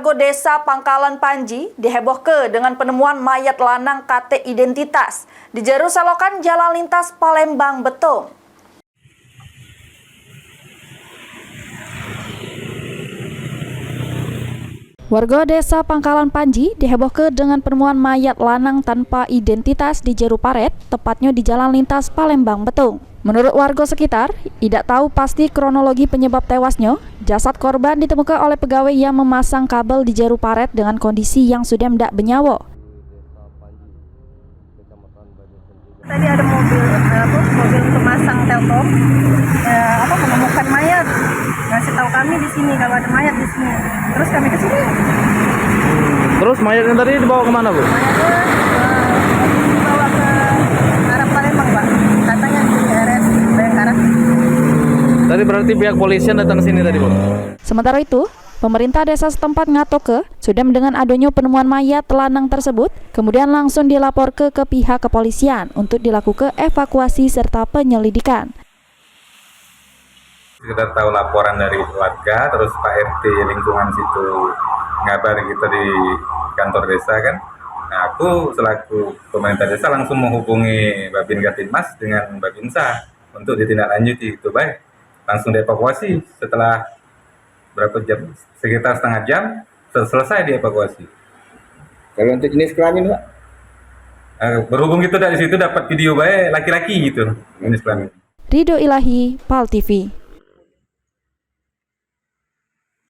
warga desa Pangkalan Panji dihebohkeun dengan penemuan mayat lanang kate identitas di jero selokan jalan lintas Palembang Betung. Warga desa Pangkalan Panji dihebohkeun dengan penemuan mayat lanang tanpa identitas di jero paret, tepatnya di jalan lintas Palembang Betung. Menurut warga sekitar, tidak tahu pasti kronologi penyebab tewasnya. Jasad korban ditemukan oleh pegawai yang memasang kabel di jero paret dengan kondisi yang sudah tidak bernyawa. Tadi ada mobil pemasang Telkom, menemukan mayat. Ngasih tahu kami di sini kalau ada mayat di sini. Terus kami ke sini. Terus mayatnya tadi dibawa kemana, Bu? Mayatnya dibawa ke arah Palembang, Pak. Katanya di RS Bayangkara. Tadi berarti pihak polisian datang ke sini tadi, Bu? Sementara itu, pemerintah desa setempat ngatoke sudah mendengar adanya penemuan mayat lanang tersebut, kemudian langsung dilapor ke pihak kepolisian untuk dilakukan evakuasi serta penyelidikan. Kita tahu laporan dari warga, terus Pak RT lingkungan situ ngabari kita di kantor desa kan. Nah, aku selaku pemerintah desa langsung menghubungi Babin Gatinmas dengan Babinsa untuk ditindaklanjuti. Itu baik, langsung dievakuasi setelah berapa jam, sekitar setengah jam selesai dievakuasi. Kalau untuk jenis kelamin, Pak? Berhubung kita dari situ dapat video baik laki-laki gitu jenis kelamin. Ridho Ilahi, PAL TV.